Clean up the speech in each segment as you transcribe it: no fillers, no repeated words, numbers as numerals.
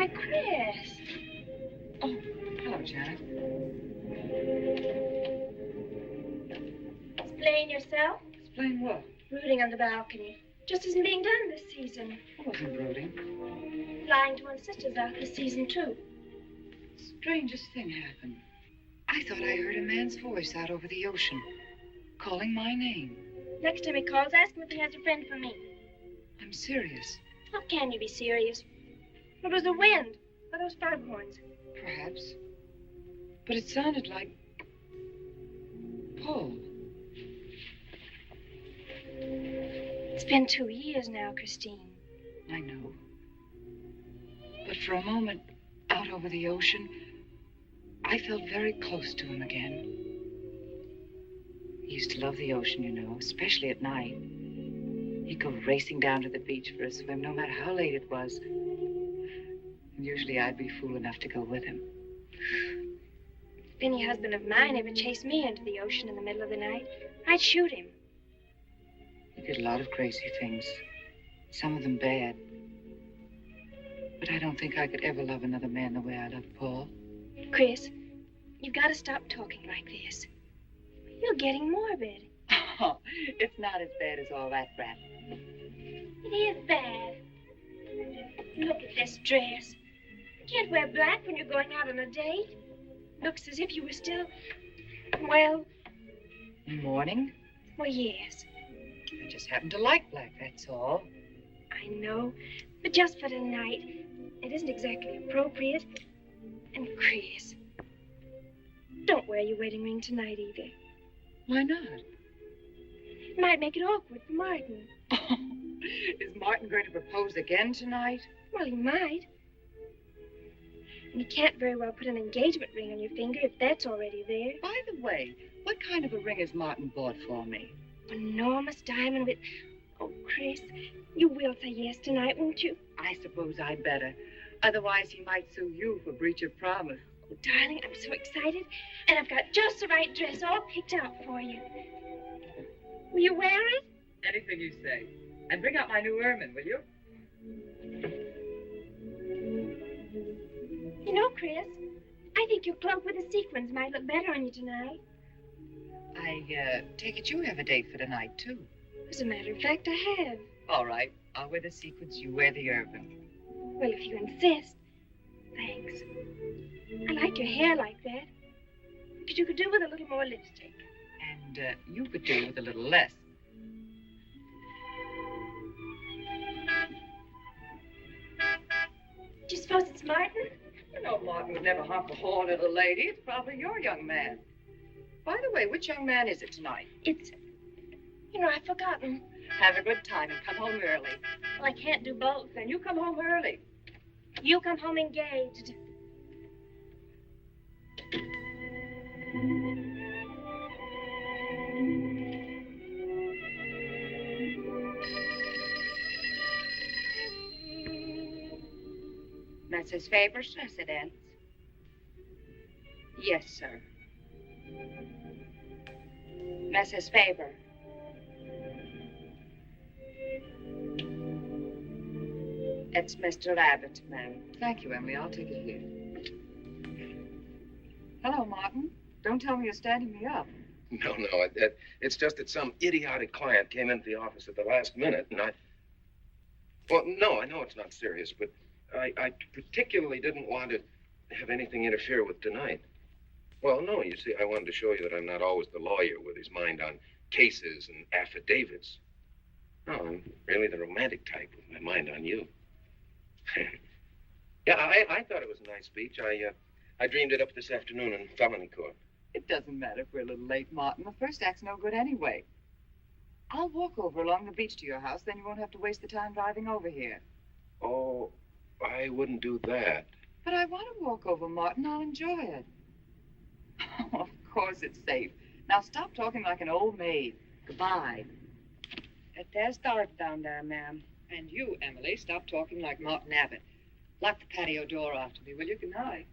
Why, Chris. Oh, hello, Janet. Explain yourself. Explain what? Rooting on the balcony. Just isn't being done this season. I wasn't brooding. Flying to one's sister's out this season, too. Strangest thing happened. I thought I heard a man's voice out over the ocean, calling my name. Next time he calls, ask him if he has a friend for me. I'm serious. How can you be serious? It was the wind, or those foghorns. Perhaps. But it sounded like Paul. It's been 2 years now, Christine. I know. But for a moment, out over the ocean, I felt very close to him again. He used to love the ocean, you know, especially at night. He'd go racing down to the beach for a swim, no matter how late it was. And usually I'd be fool enough to go with him. If any husband of mine ever chased me into the ocean in the middle of the night, I'd shoot him. He did a lot of crazy things, some of them bad. But I don't think I could ever love another man the way I loved Paul. Chris, you've got to stop talking like this. You're getting morbid. Oh, it's not as bad as all that, Brat. It is bad. Look at this dress. You can't wear black when you're going out on a date. Looks as if you were still, well... In mourning? Well, yes. I just happen to like black, that's all. I know, but just for tonight, it isn't exactly appropriate. And Chris, don't wear your wedding ring tonight either. Why not? It might make it awkward for Martin. Oh, is Martin going to propose again tonight? Well, he might. And you can't very well put an engagement ring on your finger if that's already there. By the way, what kind of a ring has Martin bought for me? Enormous diamond with... Oh, Chris, you will say yes tonight, won't you? I suppose I'd better. Otherwise, he might sue you for breach of promise. Oh, darling, I'm so excited. And I've got just the right dress all picked out for you. Will you wear it? Anything you say. And bring out my new ermine, will you? You know, Chris, I think your cloak with the sequins might look better on you tonight. I take it you have a date for tonight, too. As a matter of fact, I have. All right. I'll wear the sequins, you wear the ermine. Well, if you insist. Thanks. I like your hair like that. But you could do with a little more lipstick. And you could do with a little less. Do you suppose it's Martin? You know, Martin would never harm a poor little lady. It's probably your young man. By the way, which young man is it tonight? It's... I've forgotten. Have a good time and come home early. Well, I can't do both. Then you come home early. You come home engaged. Mrs. Faber's residence. Yes, sir. Mrs. Faber. It's Mr. Abbott, ma'am. Thank you, Emily. I'll take it here. Hello, Martin. Don't tell me you're standing me up. No, it's just that some idiotic client came into the office at the last minute, and Well, no, I know it's not serious, but I particularly didn't want to have anything interfere with tonight. Well, no, you see, I wanted to show you that I'm not always the lawyer with his mind on cases and affidavits. No, I'm really the romantic type with my mind on you. Yeah, I thought it was a nice speech. I dreamed it up this afternoon in felony court. It doesn't matter if we're a little late, Martin. The first act's no good anyway. I'll walk over along the beach to your house, then you won't have to waste the time driving over here. Oh, I wouldn't do that. But I want to walk over, Martin. I'll enjoy it. Oh, of course it's safe. Now stop talking like an old maid. Goodbye. There's Dart down there, ma'am. And you, Emily, stop talking like Martin Abbott. Lock the patio door after me, will you? Good night.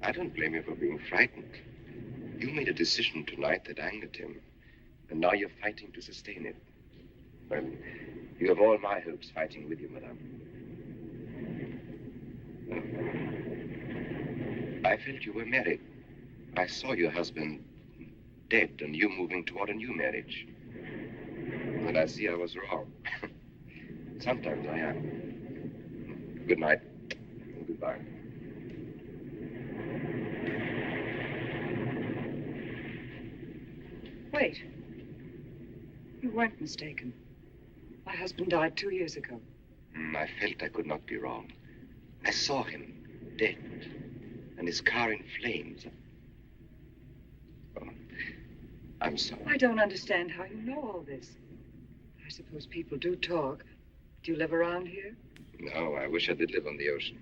I don't blame you for being frightened. You made a decision tonight that angered him, and now you're fighting to sustain it. Well, you have all my hopes fighting with you, madame. I felt you were married. I saw your husband dead and you moving toward a new marriage. and I see I was wrong. Sometimes I am. Good night. And goodbye. Wait. You weren't mistaken. My husband died 2 years ago. I felt I could not be wrong. I saw him, dead, and his car in flames. Oh, I'm sorry. I don't understand how you know all this. I suppose people do talk. Do you live around here? No, I wish I did live on the ocean.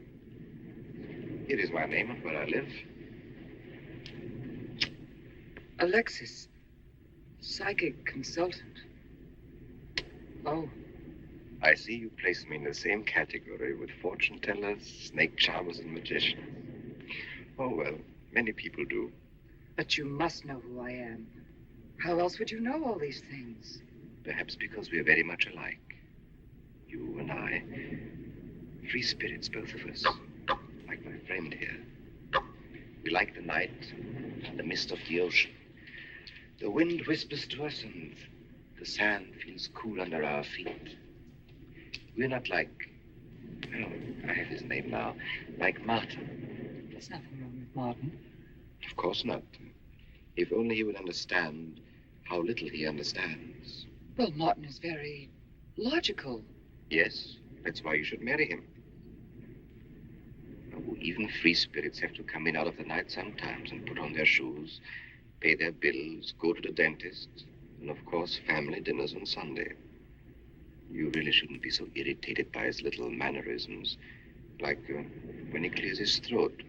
It is my name and where I live. Alexis. Psychic consultant. Oh. I see you place me in the same category with fortune tellers, snake charmers, and magicians. Oh, well, many people do. But you must know who I am. How else would you know all these things? Perhaps because we are very much alike. You and I. Free spirits, both of us. Like my friend here. We like the night, the mist of the ocean. The wind whispers to us and the sand feels cool under our feet. We're not like, oh, I have his name now, like Martin. There's nothing wrong with Martin. Of course not. If only he would understand how little he understands. Well, Martin is very logical. Yes, that's why you should marry him. Oh, even free spirits have to come in out of the night sometimes and put on their shoes, pay their bills, go to the dentist, and of course, family dinners on Sunday. You really shouldn't be so irritated by his little mannerisms, like when he clears his throat,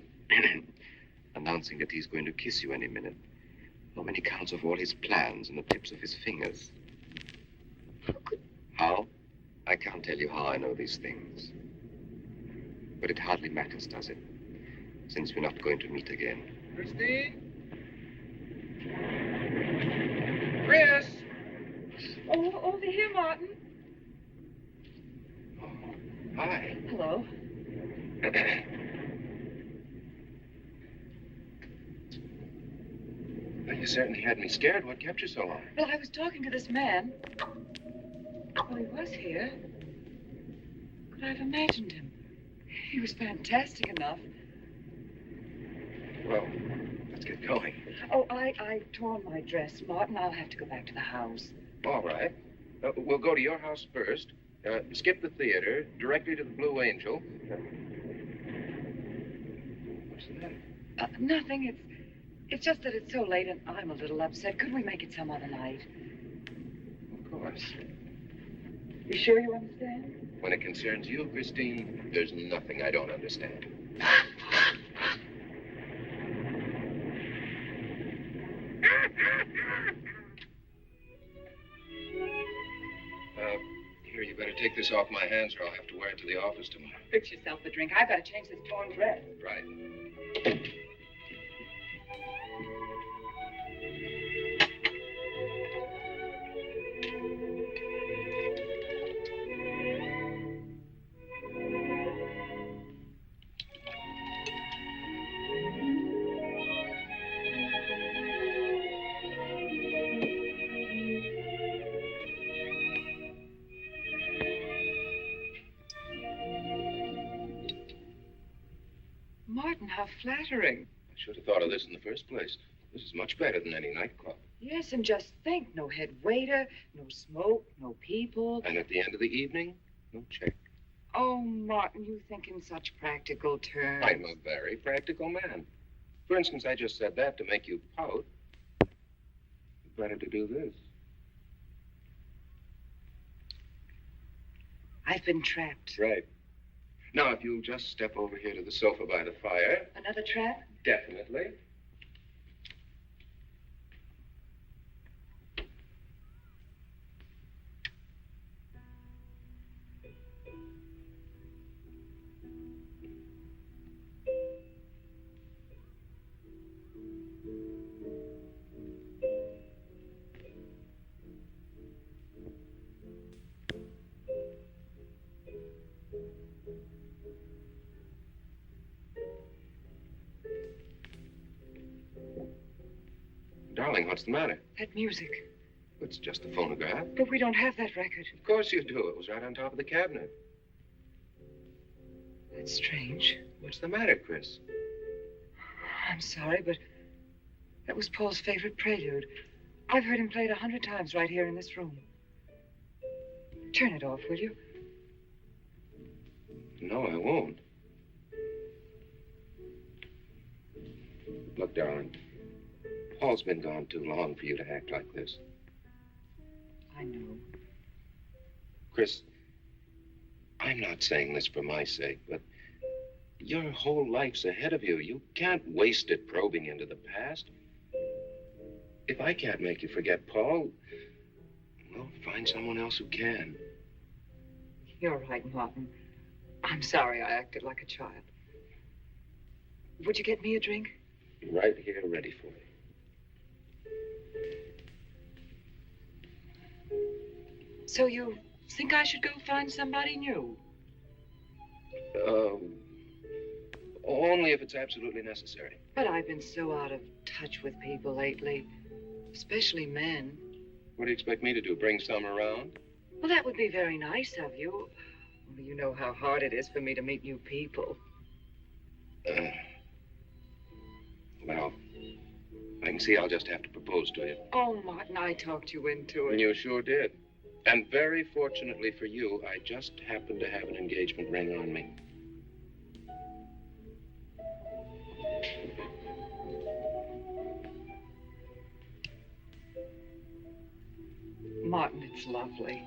announcing that he's going to kiss you any minute, or when he counts off all his plans on the tips of his fingers. How? I can't tell you how I know these things. But it hardly matters, does it? Since we're not going to meet again. Christine? Chris! Oh, over here, Martin. Oh, hi. Hello. Well, you certainly had me scared. What kept you so long? Well, I was talking to this man. Well, he was here. Could I have imagined him? He was fantastic enough. Well, let's get going. Oh, I tore my dress, Martin. I'll have to go back to the house. All right. We'll go to your house first, skip the theater, directly to the Blue Angel. What's the matter? Nothing. It's just that it's so late and I'm a little upset. Could we make it some other night? Of course. You sure you understand? When it concerns you, Christine, there's nothing I don't understand. Here, you better take this off my hands or I'll have to wear it to the office tomorrow. Fix yourself a drink. I've got to change this torn dress. Right. Martin, how flattering. I should have thought of this in the first place. This is much better than any nightclub. Yes, and just think, no head waiter, no smoke, no people. And at the end of the evening, no check. Oh, Martin, you think in such practical terms. I'm a very practical man. For instance, I just said that to make you pout. Better to do this. I've been trapped. Right. Now, if you'll just step over here to the sofa by the fire. Another trap? Definitely. Darling, what's the matter? That music. it's just a phonograph. But we don't have that record. Of course you do. It was right on top of the cabinet. That's strange. What's the matter, Chris? I'm sorry, but that was Paul's favorite prelude. I've heard him play it 100 times right here in this room. Turn it off, will you? No, I won't. Look, darling, Paul's been gone too long for you to act like this. I know. Chris, I'm not saying this for my sake, but your whole life's ahead of you. You can't waste it probing into the past. If I can't make you forget Paul, well, find someone else who can. You're right, Martin. I'm sorry I acted like a child. Would you get me a drink? Right here, ready for you. So you think I should go find somebody new? Only if it's absolutely necessary. But I've been so out of touch with people lately, especially men. What do you expect me to do, bring some around? Well, that would be very nice of you. Only you know how hard it is for me to meet new people. Well, I can see I'll just have to propose to you. Oh, Martin, I talked you into it. You sure did. And very fortunately for you, I just happened to have an engagement ring on me. Martin, it's lovely.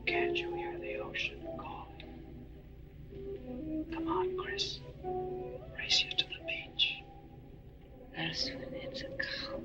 Can't you hear the ocean calling? Come on, Chris. Race you to the beach. That's when it's a coward.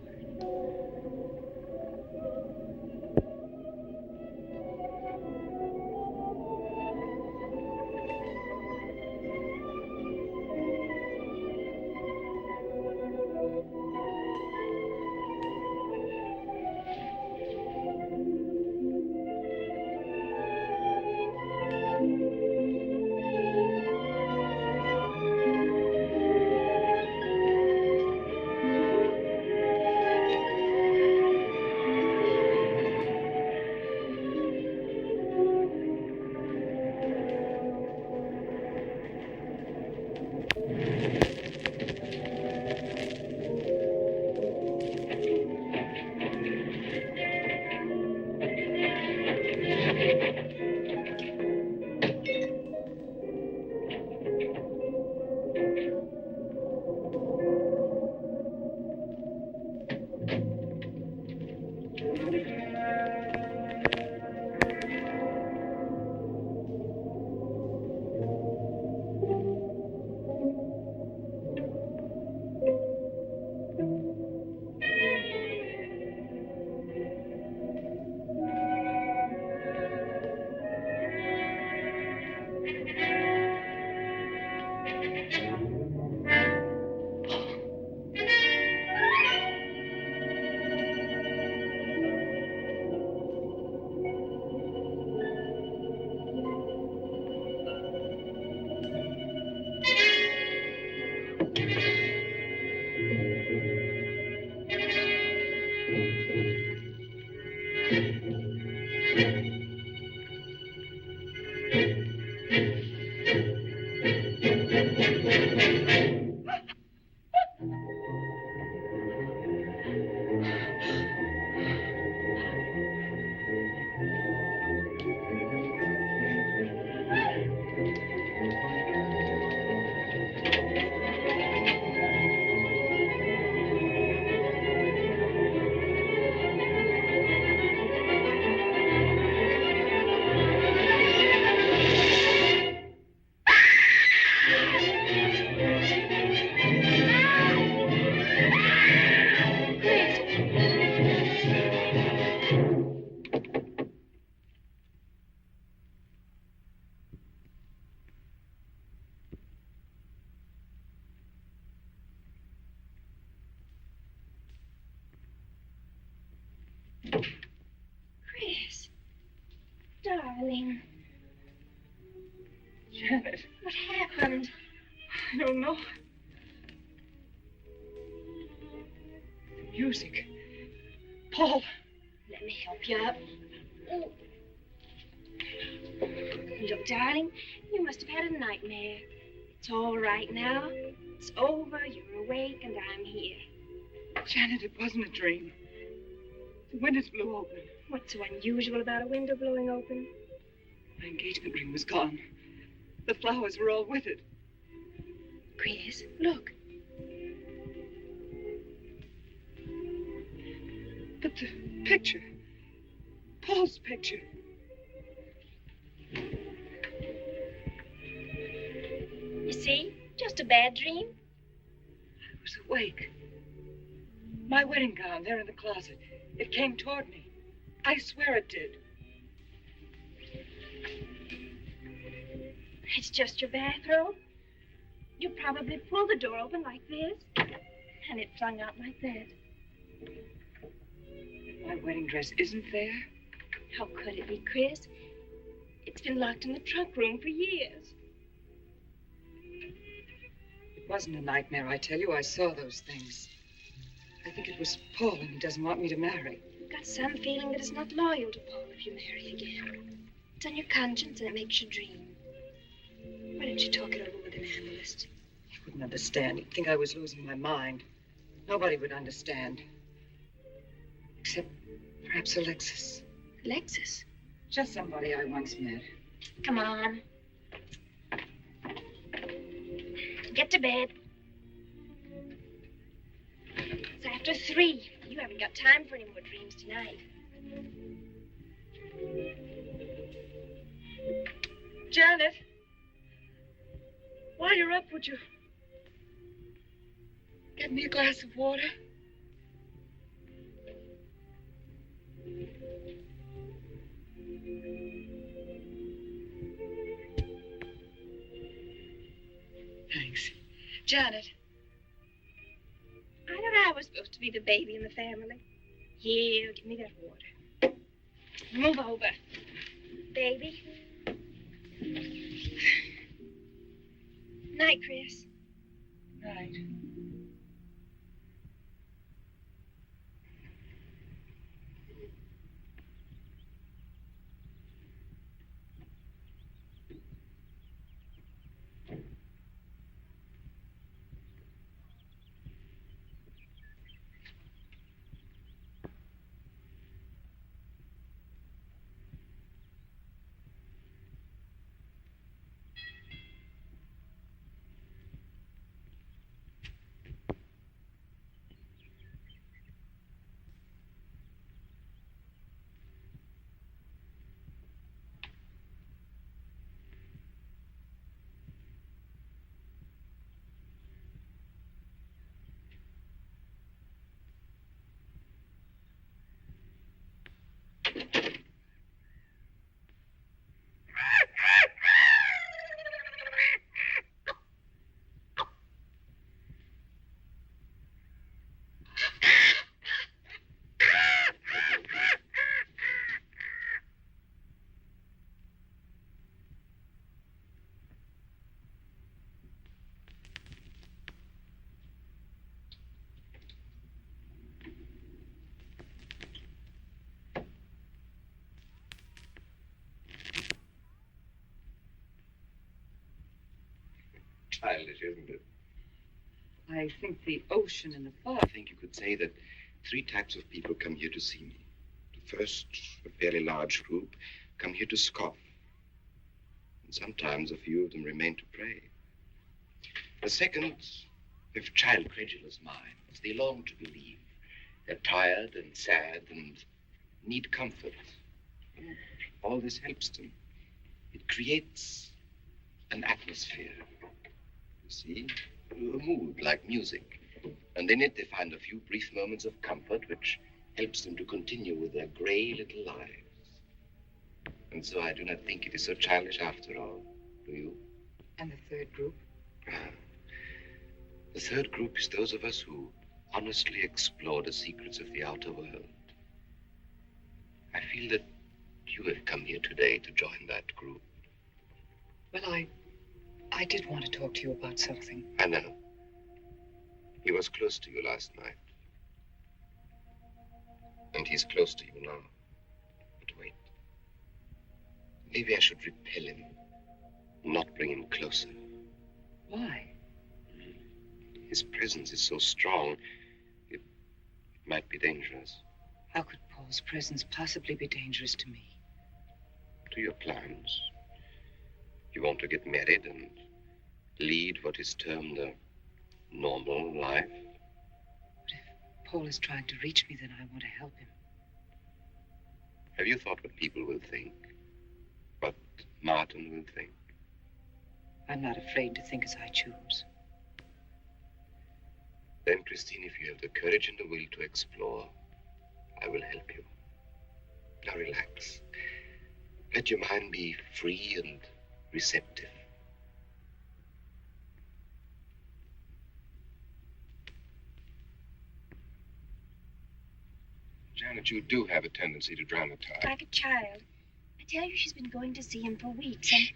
darling. Janet, What happened? I don't know. The music. Paul. Let me help you up. Oh. Look, darling, you must have had a nightmare. It's all right now. It's over. You're awake, and I'm here. Janet, it wasn't a dream. The windows blew open. What's so unusual about a window blowing open? My engagement ring was gone. The flowers were all with it. Chris, look. But the picture. Paul's picture. You see? Just a bad dream. I was awake. My wedding gown there in the closet. It came toward me. I swear it did. It's just your bathrobe. You probably pulled the door open like this, and it flung out like that. My wedding dress isn't there. How could it be, Chris? It's been locked in the trunk room for years. It wasn't a nightmare, I tell you. I saw those things. I think it was Paul, and he doesn't want me to marry. You've got some feeling that it's not loyal to Paul if you marry again. It's on your conscience, and it makes you dream. Why don't you talk it over with an analyst? He wouldn't understand. He'd think I was losing my mind. Nobody would understand. Except perhaps Alexis. Alexis? Just somebody I once met. Come on. Get to bed. It's after 3. You haven't got time for any more dreams tonight. Janet! While you're up, would you get me a glass of water? Thanks. Janet. I thought I was supposed to be the baby in the family. Here, give me that water. Move over. Baby. Night, Chris. Night. Childish, isn't it? I think the ocean and the fog. I think you could say that 3 types of people come here to see me. The first, a fairly large group, come here to scoff. And sometimes a few of them remain to pray. The second have child credulous minds. They long to believe. They're tired and sad and need comfort. And all this helps them. It creates an atmosphere. You see? A mood like music. And in it they find a few brief moments of comfort which helps them to continue with their gray little lives. And so I do not think it is so childish after all. Do you? And the third group? The third group is those of us who honestly explore the secrets of the outer world. I feel that you have come here today to join that group. Well, I did want to talk to you about something. I know. He was close to you last night. And he's close to you now. But wait. Maybe I should repel him, not bring him closer. Why? His presence is so strong, it might be dangerous. How could Paul's presence possibly be dangerous to me? To your plans. You want to get married and lead what is termed a normal life. But if Paul is trying to reach me, then I want to help him. Have you thought what people will think? What Martin will think? I'm not afraid to think as I choose. Then, Christine, if you have the courage and the will to explore, I will help you. Now relax. Let your mind be free and receptive. Janet, you do have a tendency to dramatize. Like a child. I tell you, she's been going to see him for weeks, and...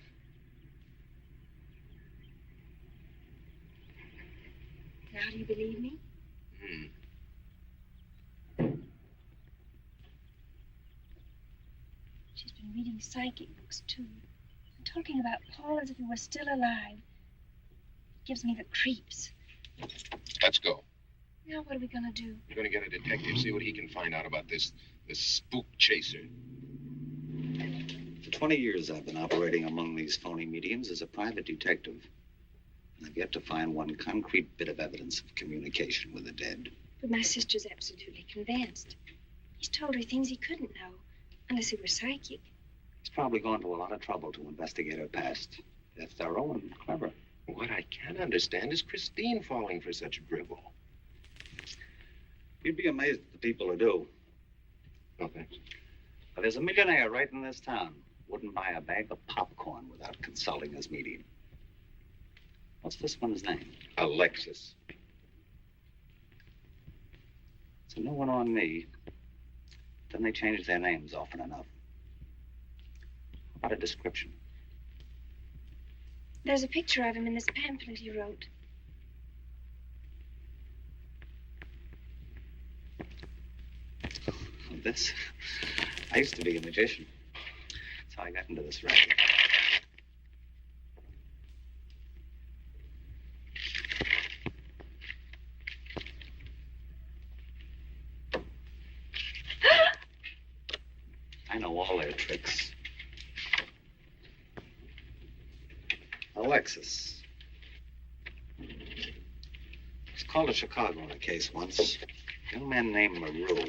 Now, do you believe me? She's been reading psychic books, too. And talking about Paul as if he were still alive. It gives me the creeps. Let's go. Now, what are we going to do? We're going to get a detective, see what he can find out about this spook chaser. For 20 years, I've been operating among these phony mediums as a private detective. And I've yet to find one concrete bit of evidence of communication with the dead. But my sister's absolutely convinced. He's told her things he couldn't know, unless he were psychic. He's probably gone to a lot of trouble to investigate her past. That's thorough and clever. What I can't understand is Christine falling for such drivel. You'd be amazed at the people who do. No thanks. But there's a millionaire right in this town. Wouldn't buy a bag of popcorn without consulting his medium. What's this one's name? Alexis. It's a new one on me. Then they change their names often enough. How about a description? There's a picture of him in this pamphlet he wrote. This? I used to be a magician. That's how I got into this racket. I know all their tricks. Alexis. It's called a Chicago in a case once. A young man named LaRue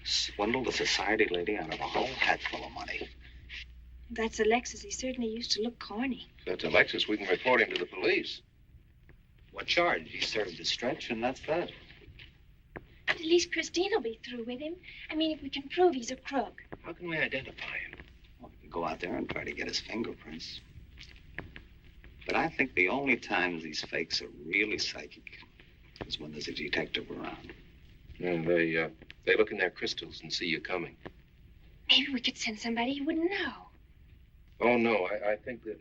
swindled a society lady out of a whole hatful of money. That's Alexis. He certainly used to look corny. If that's Alexis, we can report him to the police. What charge? He served his stretch, and that's that. But at least Christine will be through with him. I mean, if we can prove he's a crook. How can we identify him? Well, we can go out there and try to get his fingerprints. But I think the only times these fakes are really psychic is when there's a detective around. Yeah, they look in their crystals and see you coming. Maybe we could send somebody who wouldn't know. Oh, no, I think that...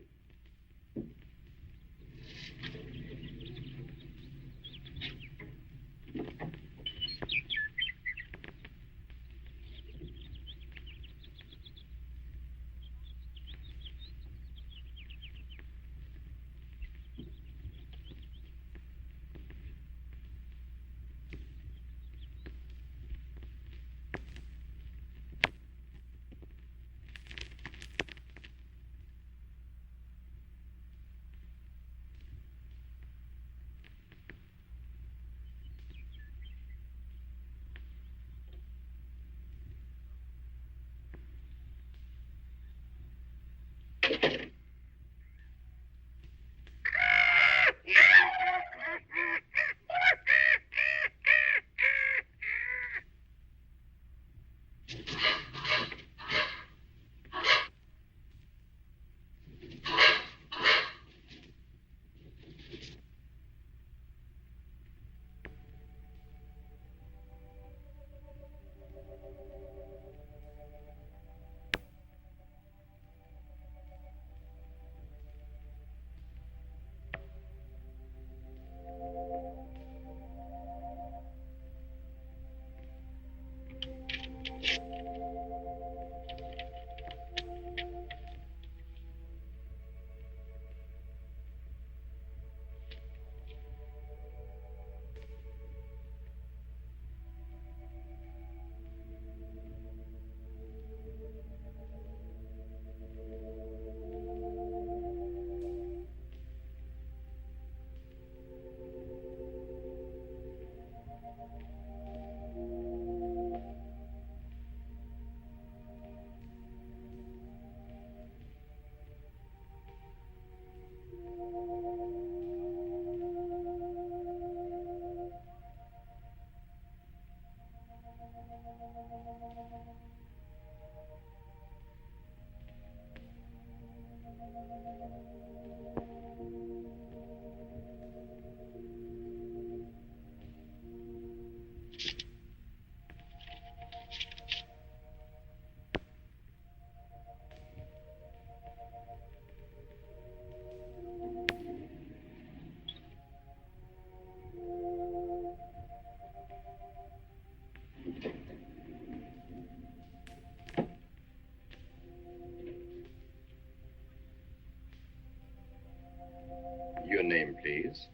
please?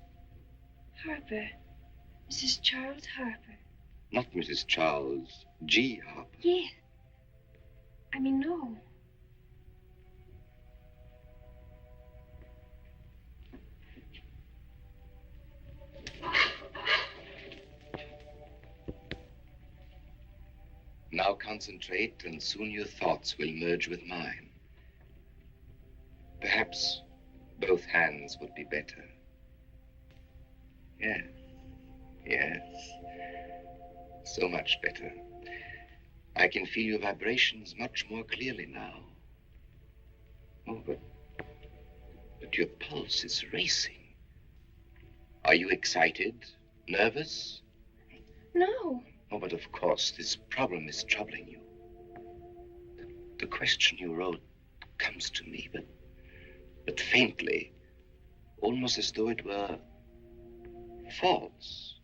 Harper. Mrs. Charles Harper. Not Mrs. Charles G. Harper. Yes. I mean, no. Now concentrate, and soon your thoughts will merge with mine. Perhaps both hands would be better. Yes, yes. So much better. I can feel your vibrations much more clearly now. Oh, but your pulse is racing. Are you excited? Nervous? No. Oh, but of course, this problem is troubling you. The question you wrote comes to me, but faintly, almost as though it were false.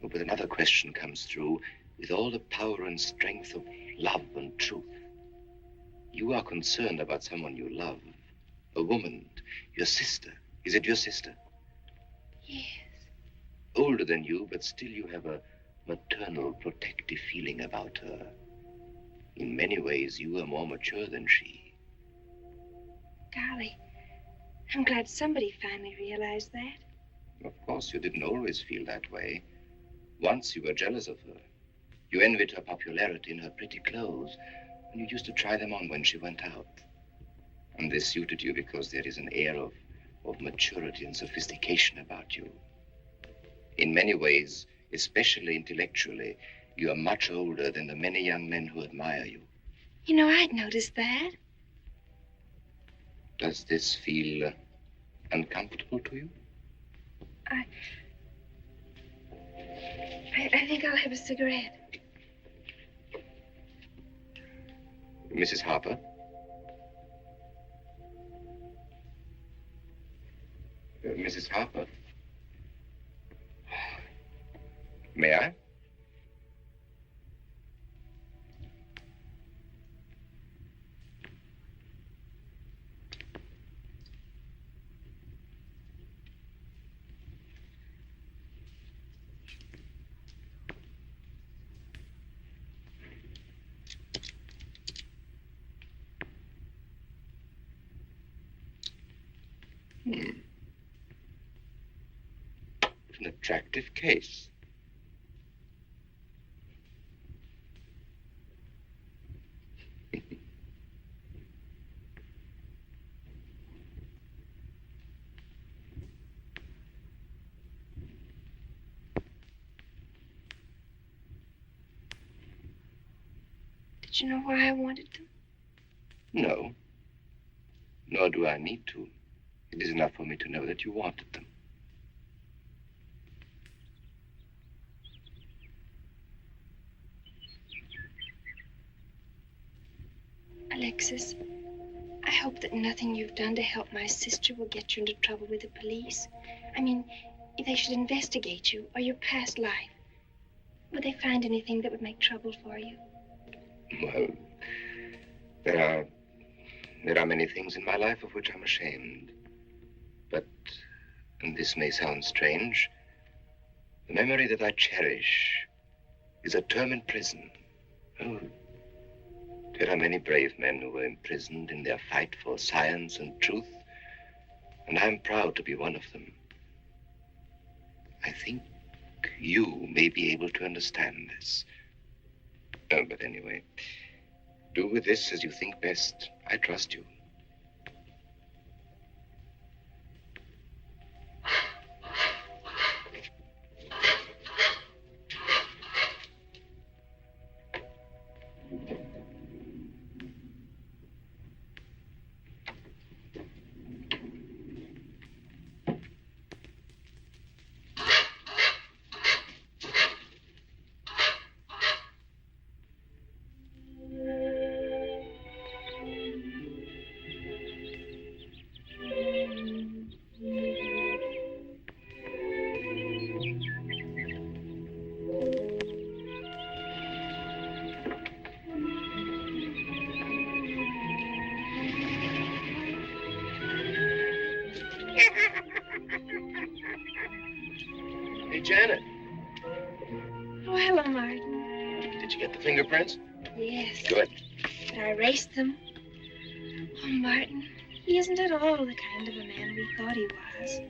Oh, but another question comes through with all the power and strength of love and truth. You are concerned about someone you love, a woman, your sister. Is it your sister? Yes. Older than you, but still you have a maternal, protective feeling about her. In many ways, you are more mature than she. Golly, I'm glad somebody finally realized that. Of course, you didn't always feel that way. Once you were jealous of her. You envied her popularity in her pretty clothes, and you used to try them on when she went out. And this suited you because there is an air of maturity and sophistication about you. In many ways, especially intellectually, you are much older than the many young men who admire you. You know, I'd noticed that. Does this feel uncomfortable to you? I think I'll have a cigarette. Mrs. Harper? Mrs. Harper? May I? An attractive case. Did you know why I wanted them? No. Nor do I need to. It is enough for me to know that you wanted them. Alexis, I hope that nothing you've done to help my sister will get you into trouble with the police. I mean, if they should investigate you or your past life, would they find anything that would make trouble for you? Well, there are many things in my life of which I'm ashamed. But, and this may sound strange, the memory that I cherish is a term in prison. Oh, there are many brave men who were imprisoned in their fight for science and truth, and I'm proud to be one of them. I think you may be able to understand this. Oh, but anyway, do with this as you think best. I trust you. Hey, Janet, Oh, hello, Martin. did you get the fingerprints? Yes. Good. But I erased them. Oh, Martin, he isn't at all the kind of a man we thought he was.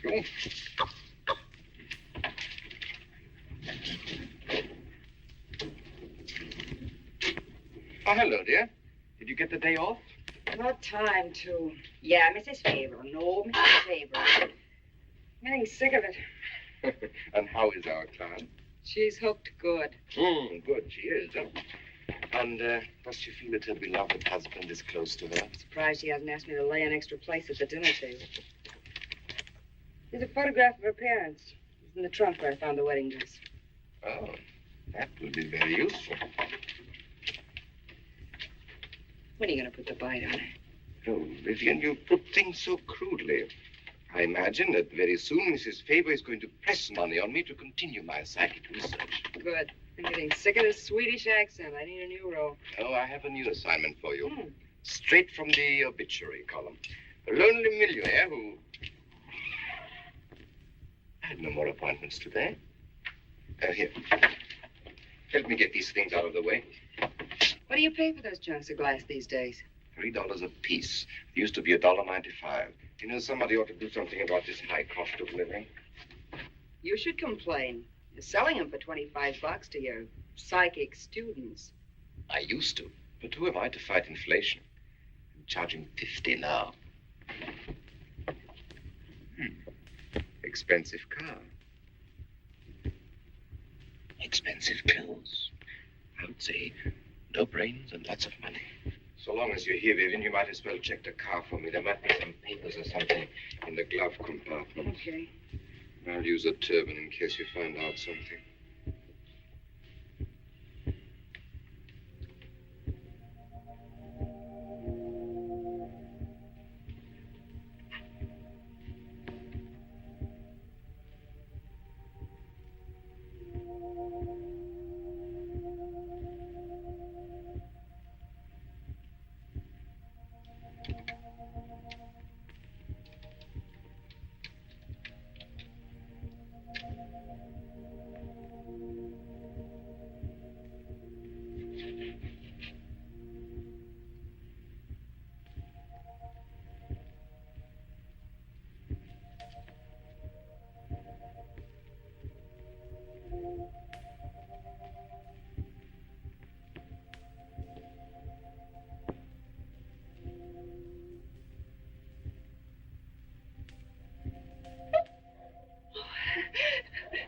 Thank you. Oh, hello, dear. Did you get the day off? What time to? Yeah, Mrs. Faber. No, Mrs. Faber. I'm getting sick of it. And how is our client? She's hooked good. Good, she is. Huh? And does she feel that her beloved husband is close to her? Surprised she hasn't asked me to lay an extra place at the dinner table. There's a photograph of her parents. It's in the trunk where I found the wedding dress. Oh, that will be very useful. When are you going to put the bite on her? Oh, Vivian, you put things so crudely. I imagine that very soon Mrs. Faber is going to press money on me to continue my psychic research. Good. I'm getting sick of this Swedish accent. I need a new role. Oh, I have a new assignment for you. Hmm. Straight from the obituary column. A lonely millionaire who... I had no more appointments today. Here. Help me get these things out of the way. What do you pay for those chunks of glass these days? $3 a piece. It used to be $1.95. You know, somebody ought to do something about this high cost of living. You should complain. You're selling them for $25 to your psychic students. I used to. But who am I to fight inflation? I'm charging $50 now. Expensive car. Expensive clothes. I would say no brains and lots of money. So long as you're here, Vivian, you might as well check the car for me. There might be some papers or something in the glove compartment. Okay. I'll use a turban in case you find out something.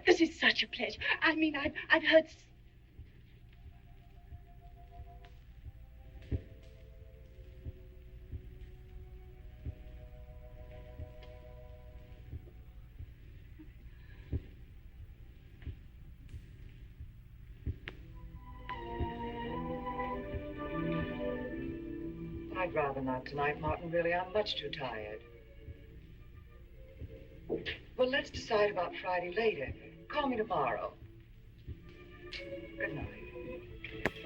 This is such a pleasure. I mean, I've heard... I'd rather not tonight, Martin. Really, I'm much too tired. Well, let's decide about Friday later. Call me tomorrow. Good night.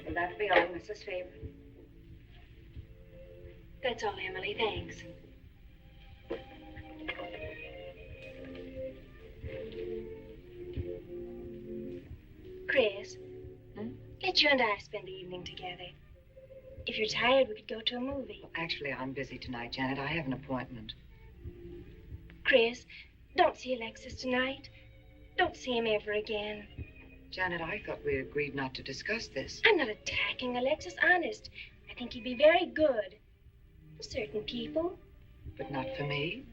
Will that be all, Mrs. Faber? That's all, Emily. Thanks. Chris, let you and I spend the evening together. If you're tired, we could go to a movie. Well, actually, I'm busy tonight, Janet. I have an appointment. Chris, don't see Alexis tonight. Don't see him ever again. Janet, I thought we agreed not to discuss this. I'm not attacking Alexis, honest. I think he'd be very good for certain people. But not for me?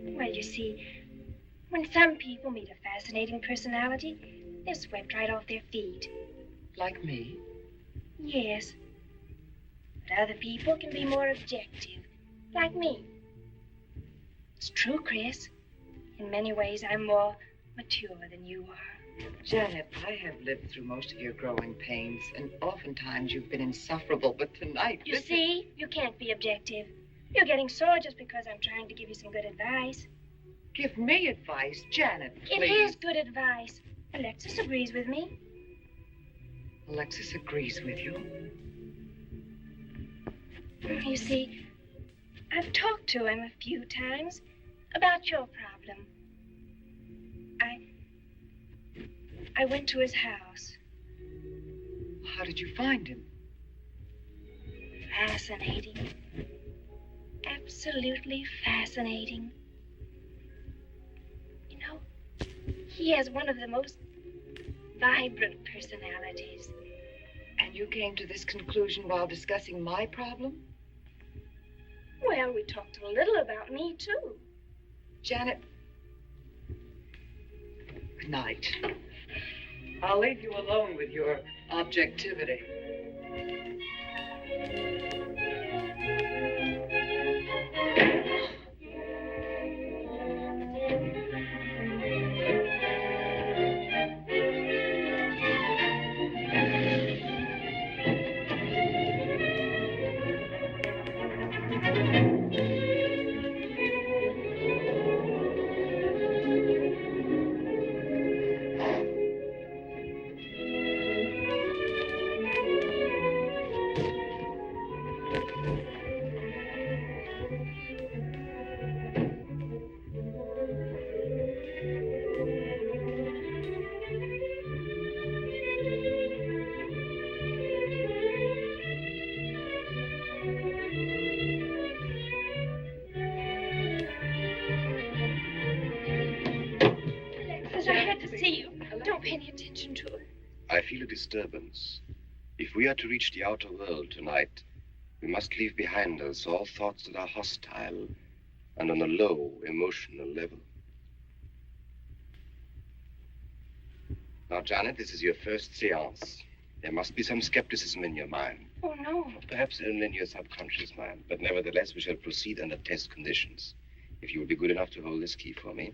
Well, you see, when some people meet a fascinating personality, they're swept right off their feet. Like me? Yes. But other people can be more objective, like me. It's true, Chris. In many ways, I'm more mature than you are. Janet, I have lived through most of your growing pains, and oftentimes you've been insufferable, but tonight... You see, you can't be objective. You're getting sore just because I'm trying to give you some good advice. Give me advice, Janet, It please. is good advice. Alexis agrees with me. Alexis agrees with you. You see, I've talked to him a few times about your problem. I went to his house. How did you find him? Fascinating. Absolutely fascinating. You know, he has one of the most vibrant personalities. And you came to this conclusion while discussing my problem? Well, we talked a little about me, too. Janet, good night. I'll leave you alone with your objectivity. Alexis, I had to see you. Don't pay any attention to it. I feel a disturbance. If we are to reach the outer world tonight, we must leave behind us all thoughts that are hostile and on a low emotional level. Now, Janet, this is your first seance. There must be some skepticism in your mind. Oh, no. Perhaps only in your subconscious mind, but nevertheless, we shall proceed under test conditions. If you will be good enough to hold this key for me.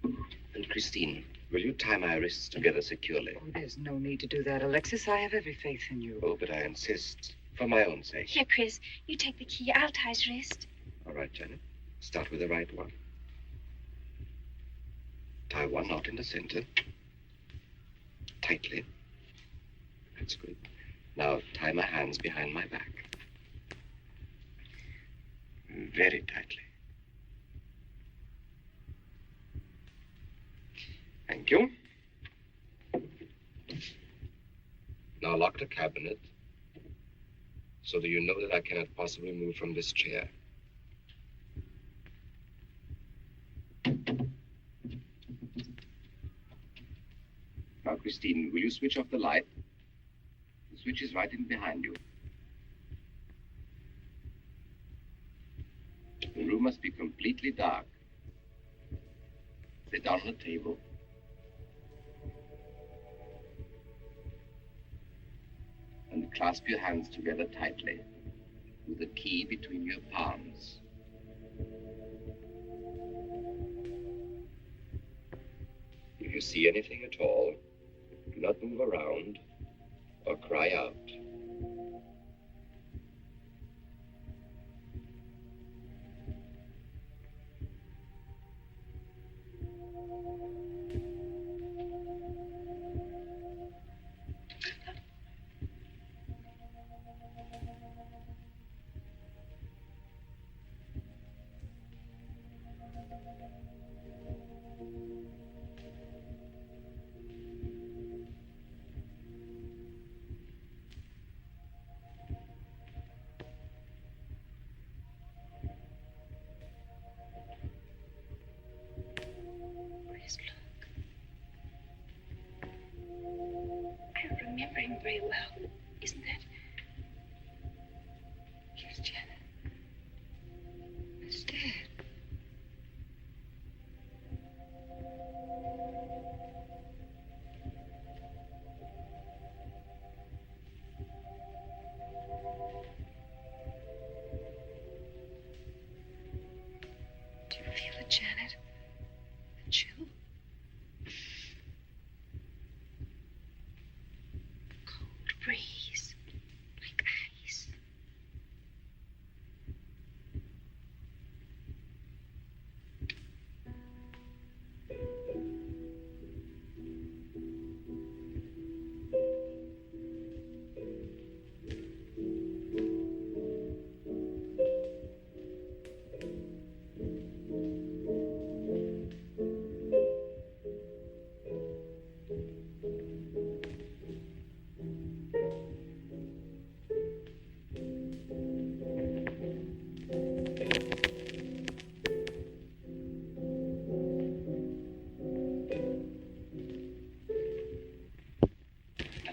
And Christine, will you tie my wrists together securely? Oh, there's no need to do that, Alexis. I have every faith in you. Oh, but I insist, for my own sake. Here, Chris, you take the key. I'll tie his wrist. All right, Janet. Start with the right one. Tie one knot in the center. Tightly. That's good. Now tie my hands behind my back. Very tightly. Thank you. Now lock the cabinet so that you know that I cannot possibly move from this chair. Now, Christine, will you switch off the light? The switch is right in behind you. The room must be completely dark. Sit down on the table. And clasp your hands together tightly with the key between your palms. If you see anything at all, do not move around or cry out. Chris, look. I don't remember him very well. Isn't that? Yes, Janet. It's Dad. Do you feel it, Janet? The chill?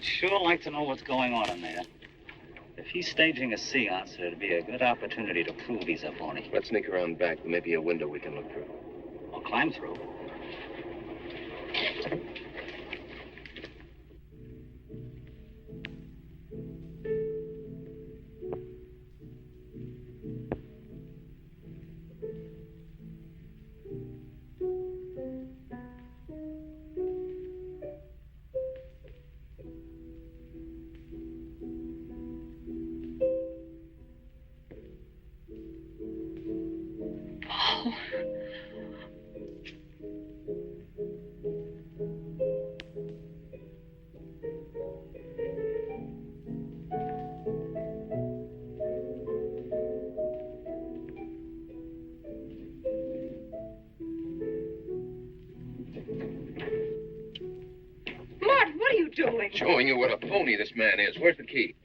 sure like to know what's going on in there. If he's staging a seance, it'd be a good opportunity to prove he's a phony. Let's sneak around back. There may be a window we can look through. Or climb through. Martin, what are you doing? Showing you what a phony this man is. Where's the key?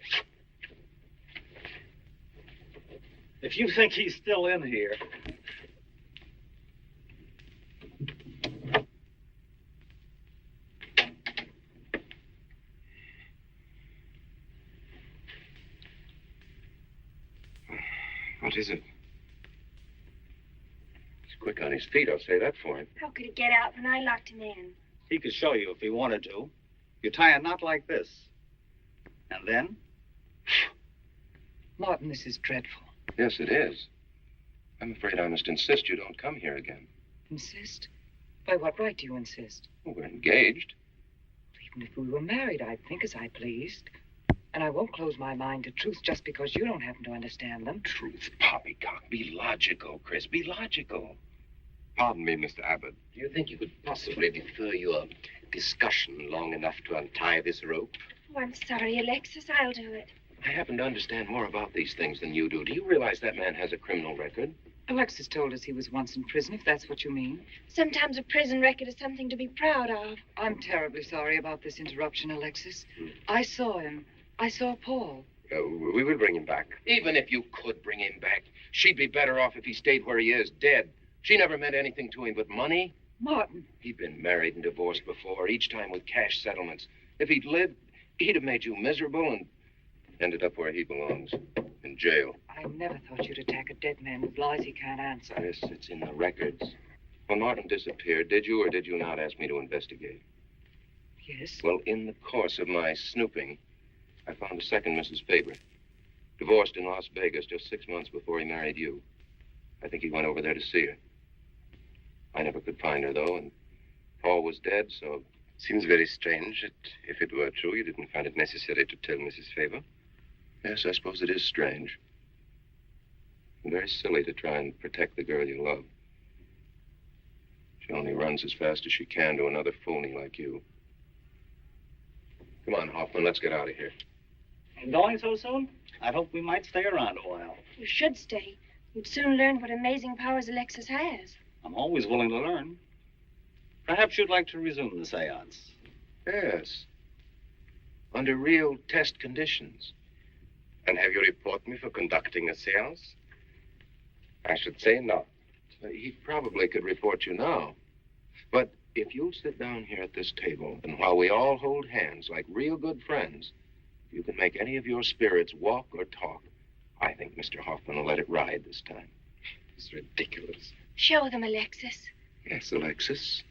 If you think he's still in here... What is it? He's quick on his feet, I'll say that for him. How could he get out when I locked him in? He could show you if he wanted to. You tie a knot like this. And then? Martin, this is dreadful. Yes, it is. I'm afraid I must insist you don't come here again. Insist? By what right do you insist? Well, we're engaged. Even if we were married, I'd think as I pleased. And I won't close my mind to truth just because you don't happen to understand them. Truth, poppycock. Be logical, Chris. Be logical. Pardon me, Mr. Abbott. Do you think you could possibly defer your discussion long enough to untie this rope? Oh, I'm sorry, Alexis. I'll do it. I happen to understand more about these things than you do. Do you realize that man has a criminal record? Alexis told us he was once in prison, if that's what you mean. Sometimes a prison record is something to be proud of. I'm terribly sorry about this interruption, Alexis. I saw him. I saw Paul. We will bring him back. Even if you could bring him back, she'd be better off if he stayed where he is, dead. She never meant anything to him but money. Martin. He'd been married and divorced before, each time with cash settlements. If he'd lived, he'd have made you miserable and ended up where he belongs, in jail. I never thought you'd attack a dead man with lies he can't answer. Yes, it's in the records. When Martin disappeared, did you or did you not ask me to investigate? Yes? Well, in the course of my snooping, I found a second Mrs. Faber, divorced in Las Vegas just 6 months before he married you. I think he went over there to see her. I never could find her, though, and Paul was dead, so... Seems very strange that if it were true, you didn't find it necessary to tell Mrs. Faber. Yes, I suppose it is strange. And very silly to try and protect the girl you love. She only runs as fast as she can to another phony like you. Come on, Hoffman, let's get out of here. And going so soon? I hope we might stay around a while. You should stay. You'd soon learn what amazing powers Alexis has. I'm always willing to learn. Perhaps you'd like to resume the seance. Yes. Under real test conditions. And have you report me for conducting a seance? I should say not. He probably could report you now. But if you'll sit down here at this table, and while we all hold hands like real good friends, you can make any of your spirits walk or talk, I think Mr. Hoffman will let it ride this time. It's ridiculous. Show them, Alexis. Yes, Alexis.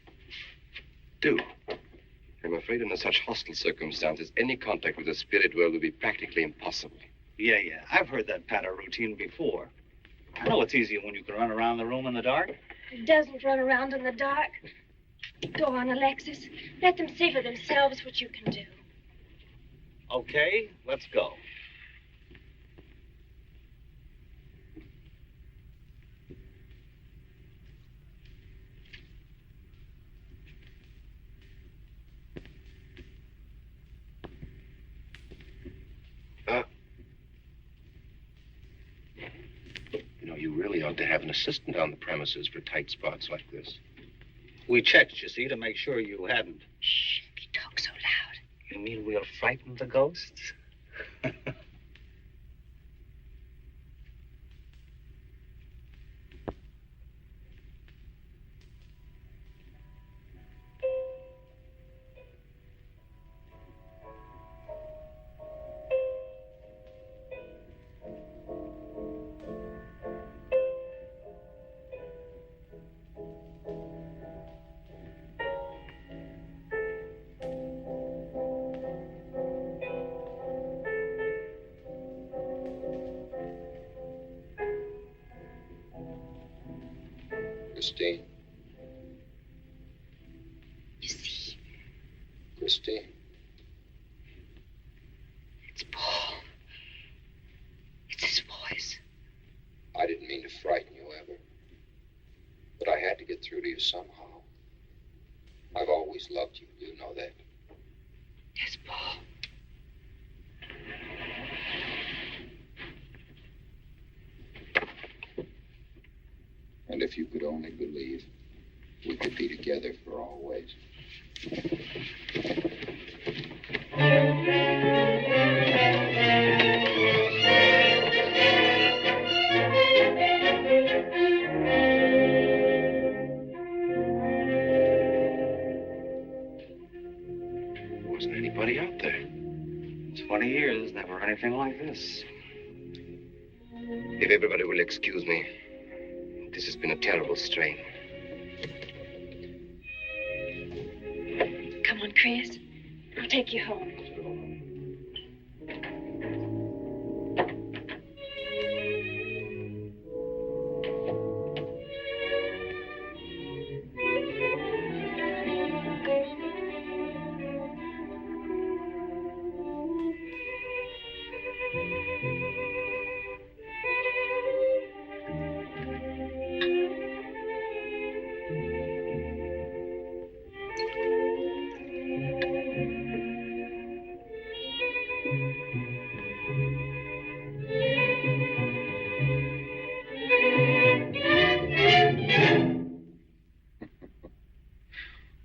Do. I'm afraid under such hostile circumstances, any contact with the spirit world would be practically impossible. Yeah. I've heard that patter routine before. I know it's easier when you can run around the room in the dark. It doesn't run around in the dark. Go on, Alexis. Let them see for themselves what you can do. Okay, let's go. You really ought to have an assistant on the premises for tight spots like this. We checked, you see, to make sure you hadn't. Shh, he talks so loud. You mean we'll frighten the ghosts? Christine. You see, Christine. It's Paul. It's his voice. I didn't mean to frighten you ever. But I had to get through to you somehow. I've always loved you. You know that. Yes, Paul. And if you could only believe, we could be together for always. There wasn't anybody out there. 20 years, never anything like this. If everybody will excuse me, this has been a terrible strain. come on, Chris. I'll take you home.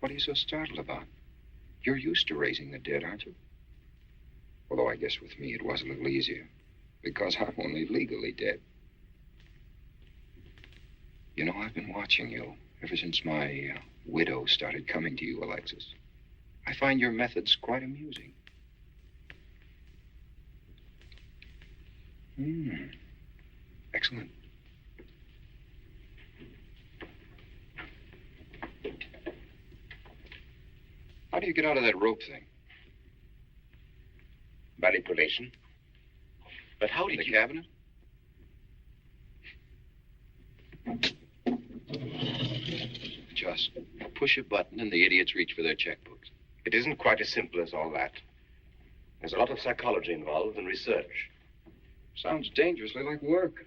What are you so startled about? You're used to raising the dead, aren't you? Although I guess with me it was a little easier, because I'm only legally dead. You know, I've been watching you ever since my widow started coming to you, Alexis. I find your methods quite amusing. Excellent. How do you get out of that rope thing? Manipulation. But how In did the you... cabinet? Just push a button and the idiots reach for their checkbooks. It isn't quite as simple as all that. There's a lot of psychology involved and research. Sounds dangerously like work.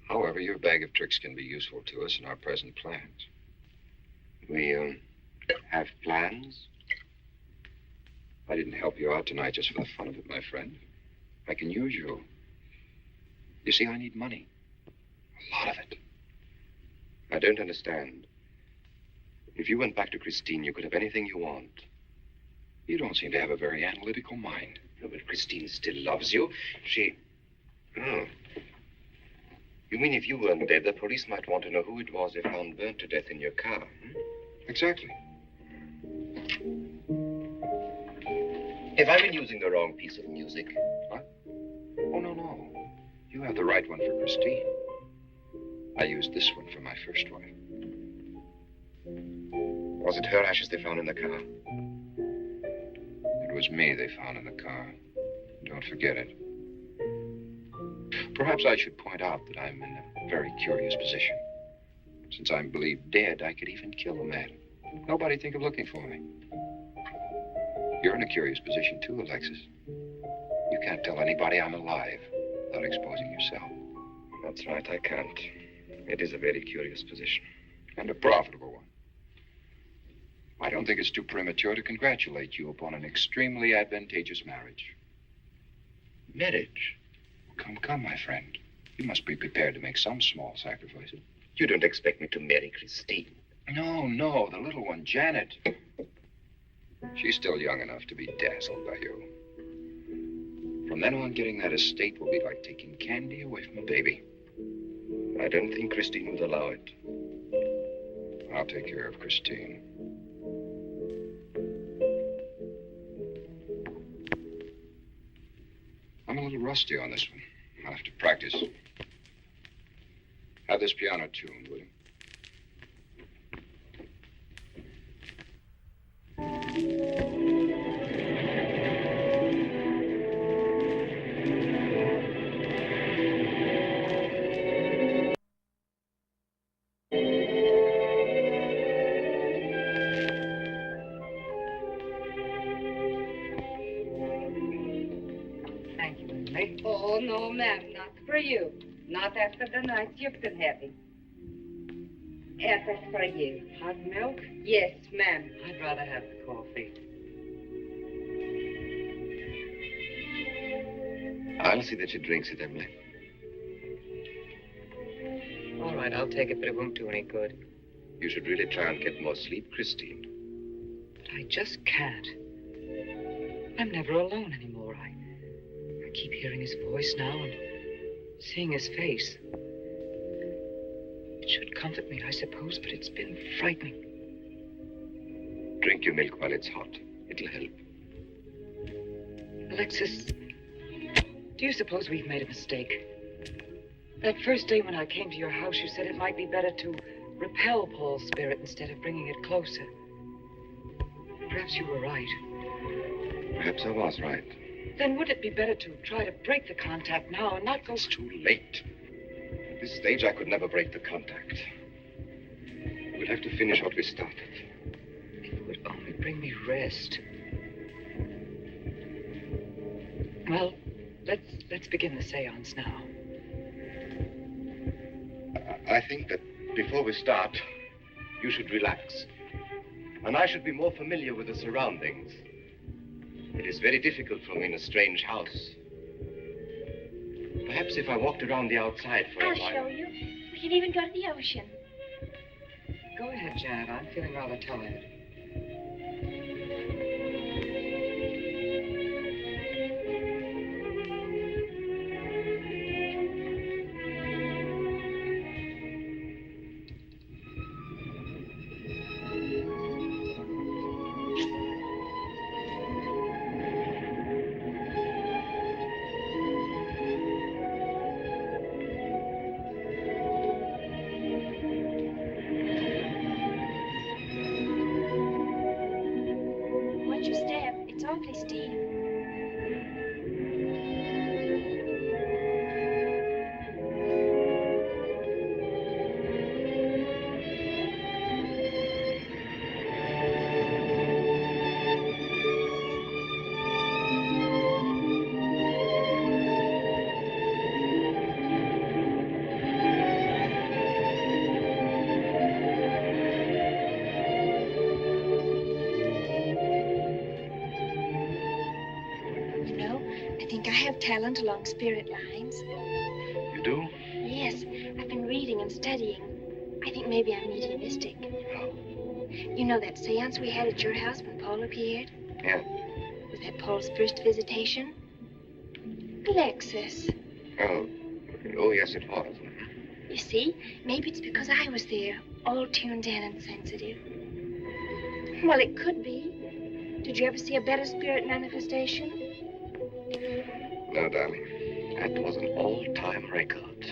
However, your bag of tricks can be useful to us in our present plans. We, have plans? I didn't help you out tonight just for the fun of it, my friend. I can use you. You see, I need money. A lot of it. I don't understand. If you went back to Christine, you could have anything you want. You don't seem to have a very analytical mind. No, but Christine still loves you. She... Oh. You mean if you weren't dead, the police might want to know who it was they found burnt to death in your car? Exactly. Have I been using the wrong piece of music? What? Oh, no. You have the right one for Christine. I used this one for my first wife. Was it her ashes they found in the car? It was me they found in the car. Don't forget it. Perhaps I should point out that I'm in a very curious position. Since I'm believed dead, I could even kill a man. Nobody'd think of looking for me. You're in a curious position, too, Alexis. You can't tell anybody I'm alive without exposing yourself. That's right, I can't. It is a very curious position. And a profitable one. I don't think it's too premature to congratulate you upon an extremely advantageous marriage. Marriage? Come, my friend. You must be prepared to make some small sacrifices. You don't expect me to marry Christine. No, the little one, Janet. She's still young enough to be dazzled by you. From then on, getting that estate will be like taking candy away from a baby. I don't think Christine would allow it. I'll take care of Christine. I'm a little rusty on this one. I'll have to practice. Have this piano tuned, will you? Oh, no, ma'am, not for you. Not after the night you've been having. That's for you. Hot milk? Yes, ma'am. I'd rather have the coffee. I'll see that she drinks it, Emily. All right, I'll take it, but it won't do any good. You should really try and get more sleep, Christine. But I just can't. I'm never alone anymore. I keep hearing his voice now and seeing his face. It should comfort me, I suppose, but it's been frightening. Drink your milk while it's hot. It'll help. Alexis, do you suppose we've made a mistake? That first day when I came to your house, you said it might be better to repel Paul's spirit instead of bringing it closer. Perhaps you were right. Perhaps I was right. Then would it be better to try to break the contact now and not go... It's too late. At this stage, I could never break the contact. We'll have to finish what we started. If it would only bring me rest. Well, let's begin the seance now. I think that before we start, you should relax. And I should be more familiar with the surroundings. It is very difficult for me in a strange house. Perhaps if I walked around the outside for a while... I'll show you. We can even go to the ocean. Go ahead, Janet. I'm feeling rather tired. Watch your step. It's awfully steep. You know, I think I have talent along spirit lines. You do? Yes, I've been reading and studying. I think maybe I'm mediumistic. Oh. You know that seance we had at your house when Paul appeared? Yeah. Was that Paul's first visitation? Alexis. Oh. Oh, yes, it was. You see, maybe it's because I was there, all tuned in and sensitive. Well, it could be. Did you ever see a better spirit manifestation? No, darling. That was an all-time record.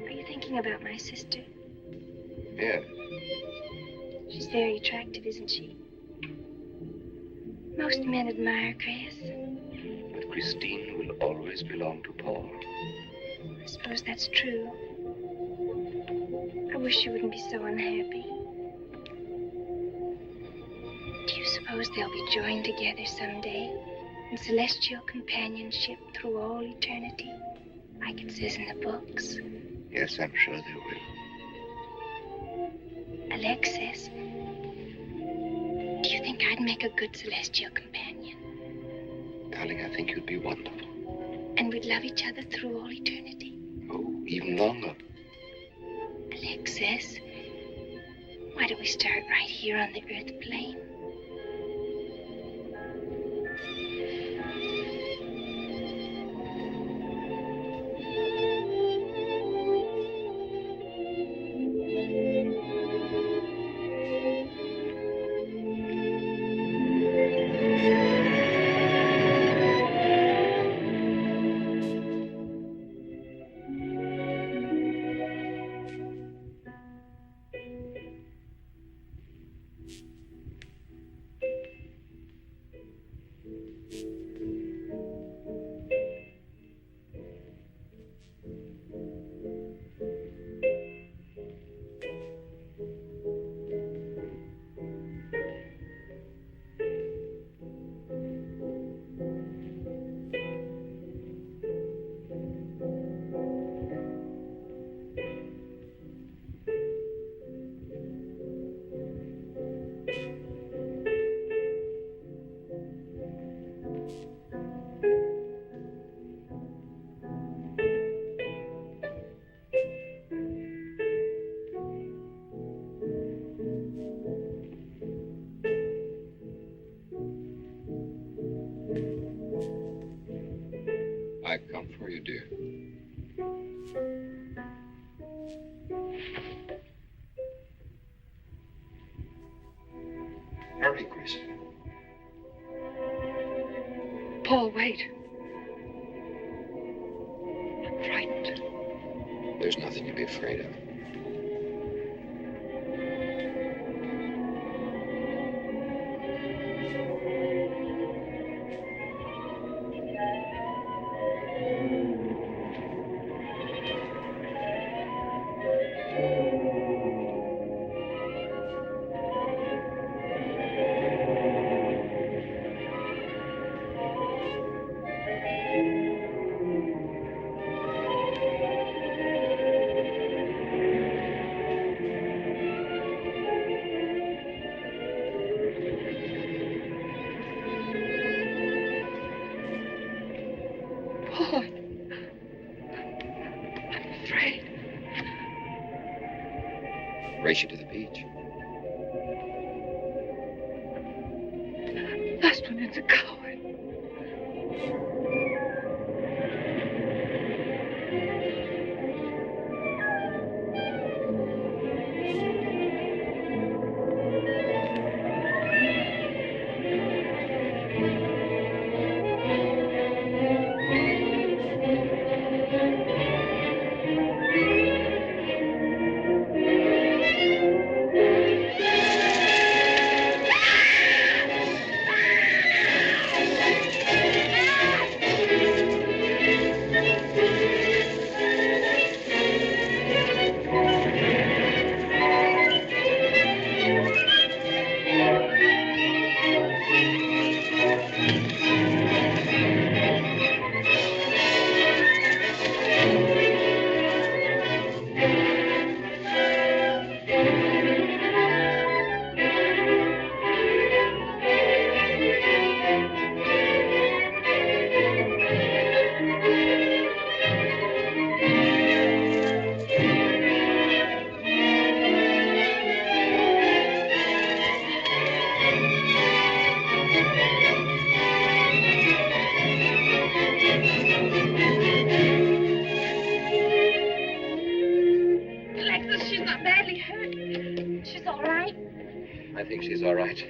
Are you thinking about my sister? Yeah. She's very attractive, isn't she? Most men admire Chris. But Christine will always belong to Paul. I suppose that's true. I wish she wouldn't be so unhappy. Do you suppose they'll be joined together someday in celestial companionship through all eternity, like it says in the books? Yes, I'm sure they will. Alexis, do you think I'd make a good celestial companion? Darling, I think you'd be wonderful. And we'd love each other through all eternity? Oh, even longer. Alexis, why don't we start right here on the earth plane? for you, dear. Hurry, Chris. Paul, wait. I'm frightened. There's nothing to be afraid of. Paul. I'm afraid. Race you to the beach. Last one is a coward. Alexis, she's not badly hurt. She's all right. I think she's all right.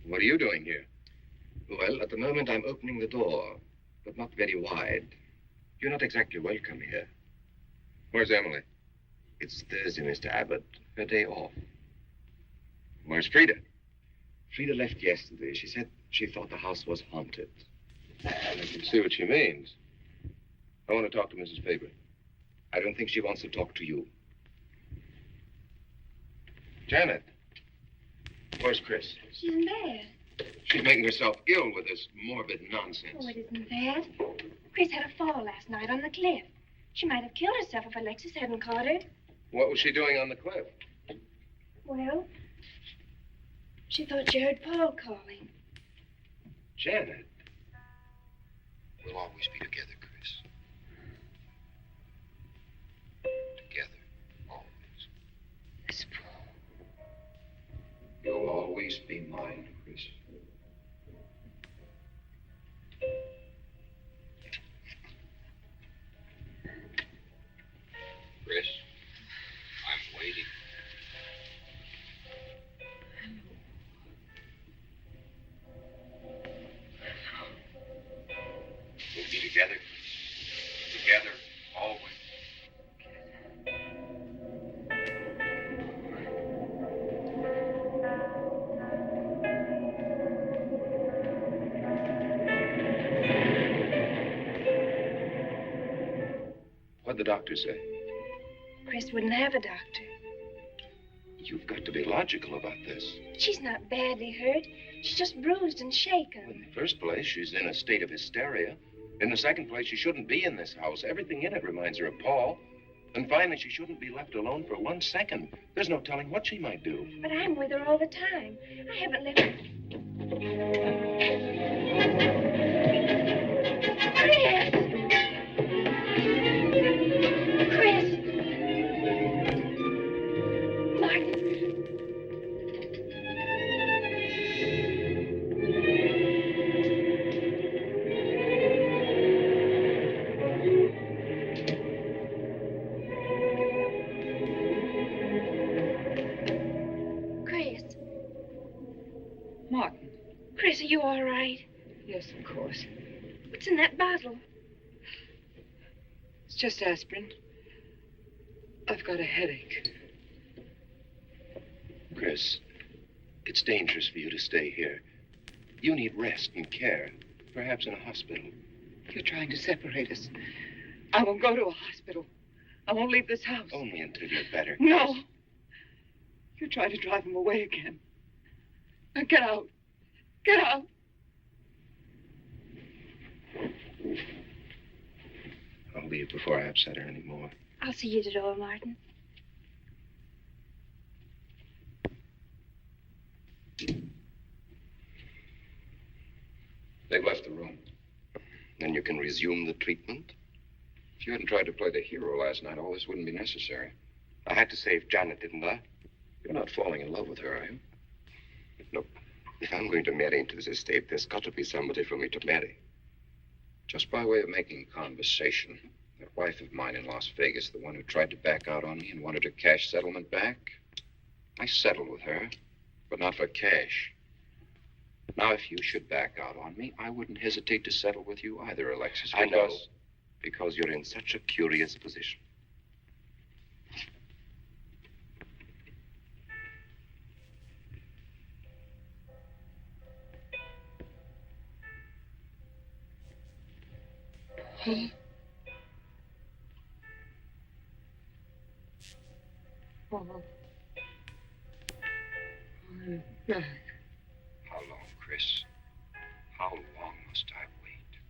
What are you doing here? Well, at the moment I'm opening the door, but not very wide. You're not exactly welcome here. Where's Emily? It's Thursday, Mr. Abbott. Her day off. Where's Frida? Frida left yesterday. She said she thought the house was haunted. I can see what she means. I want to talk to Mrs. Faber. I don't think she wants to talk to you. Janet. Where's Chris? She's in bed. She's making herself ill with this morbid nonsense. Oh, it isn't bad. Chris had a fall last night on the cliff. She might have killed herself if Alexis hadn't caught her. What was she doing on the cliff? Well, she thought she heard Paul calling. Janet. We'll always be together, Chris. Together. Always. This Paul. You'll always be mine, Chris. Chris, I'm waiting. We'll be together. Together, always. What'd the doctor say? Chris wouldn't have a doctor. You've got to be logical about this. She's not badly hurt. She's just bruised and shaken. In the first place, she's in a state of hysteria. In the second place, she shouldn't be in this house. Everything in it reminds her of Paul. And finally, she shouldn't be left alone for 1 second. There's no telling what she might do. But I'm with her all the time. I haven't left her. Chris, are you all right? Yes, of course. What's in that bottle? It's just aspirin. I've got a headache. Chris, it's dangerous for you to stay here. You need rest and care, perhaps in a hospital. You're trying to separate us. I won't go to a hospital. I won't leave this house. Only until you're better. No. You try to drive him away again. Now get out. Get out. I'll leave before I upset her anymore. I'll see you at the door, Martin. They've left the room. Then you can resume the treatment? If you hadn't tried to play the hero last night, all this wouldn't be necessary. I had to save Janet, didn't I? You're not falling in love with her, are you? Look, if I'm going to marry into this estate, there's got to be somebody for me to marry. Just by way of making conversation, that wife of mine in Las Vegas, the one who tried to back out on me and wanted her cash settlement back, I settled with her, but not for cash. Now, if you should back out on me, I wouldn't hesitate to settle with you either, Alexis. I know, because you're in such a curious position. Oh. I'm back. How long, Chris? How long must I wait?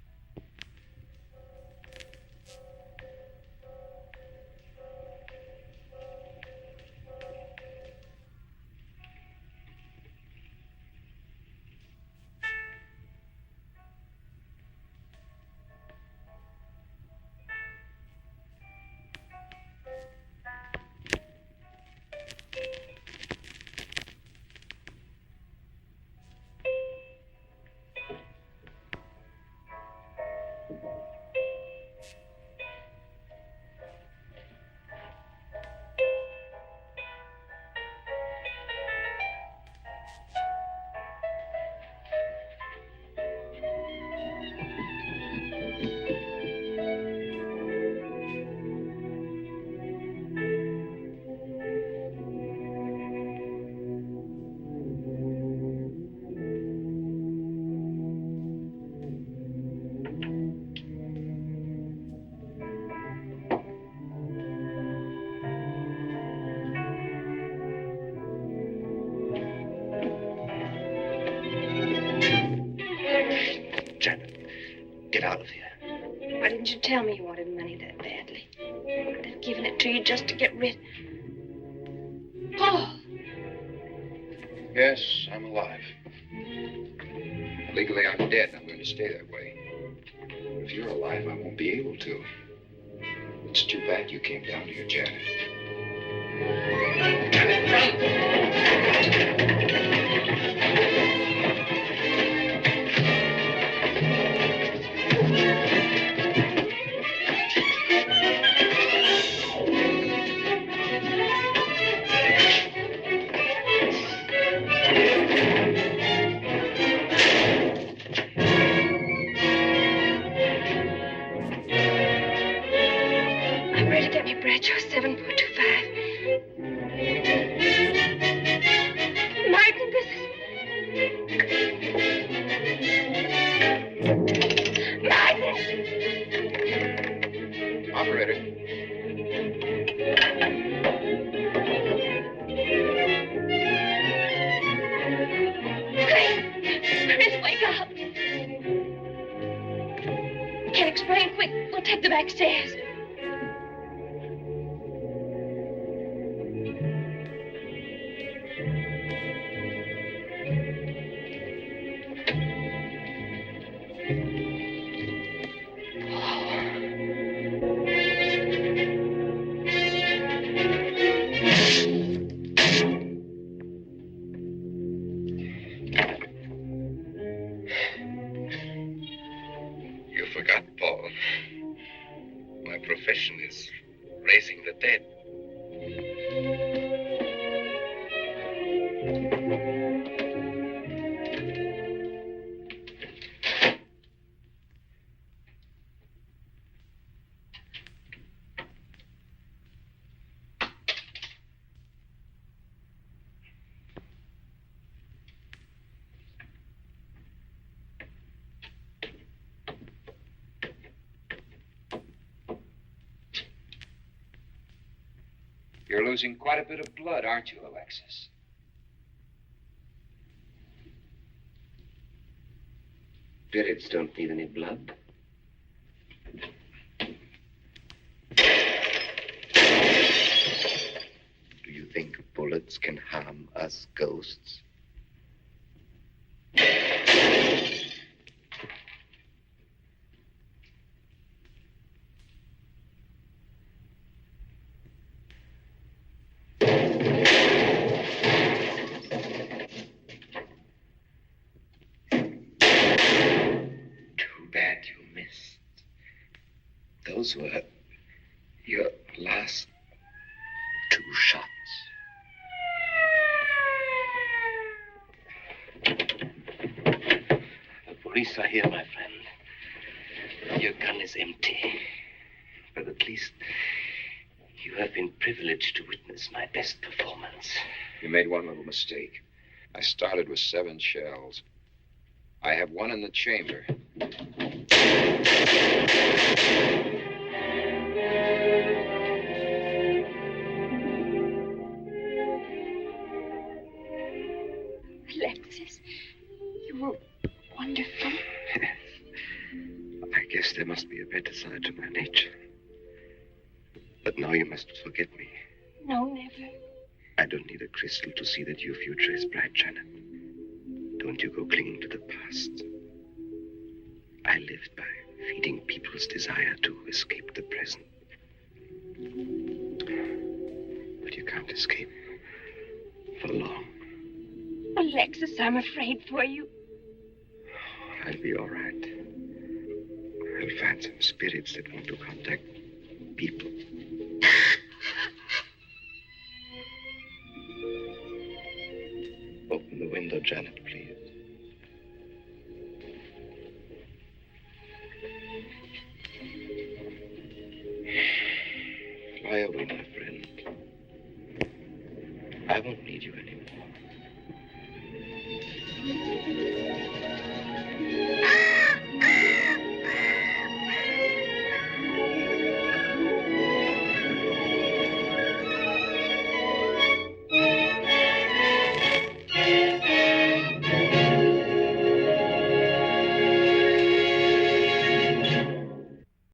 Get out of here. Why didn't you tell me you wanted money that badly? I'd have given it to you just to get rid. Paul! Yes, I'm alive. Legally, I'm dead, and I'm going to stay that way. But if you're alive, I won't be able to. It's too bad you came down here, Janet. Janet, run! I'm ready to get me Bradshaw 7425. Martin, this is... Martin! Operator. Chris, wake up! Can't explain. Quick, we'll take the back stairs. You forgot, Paul. My profession is raising the dead. You're losing quite a bit of blood, aren't you, Alexis? Spirits don't need any blood. Do you think bullets can harm us ghosts? Those were your last 2 shots. The police are here, my friend. Your gun is empty. But at least you have been privileged to witness my best performance. You made one little mistake. I started with 7 shells. I have 1 in the chamber. Alexis, you were wonderful. I guess there must be a better side to my nature. But now you must forget me. No, never. I don't need a crystal to see that your future is bright, Janet. Don't you go clinging to the past. I lived by feeding people's desire to escape the present. But you can't escape for long. Alexis, I'm afraid for you. I'll be all right. I'll find some spirits that want to contact people. Open the window, Janet, please. Fly away, my friend. I won't need you anymore.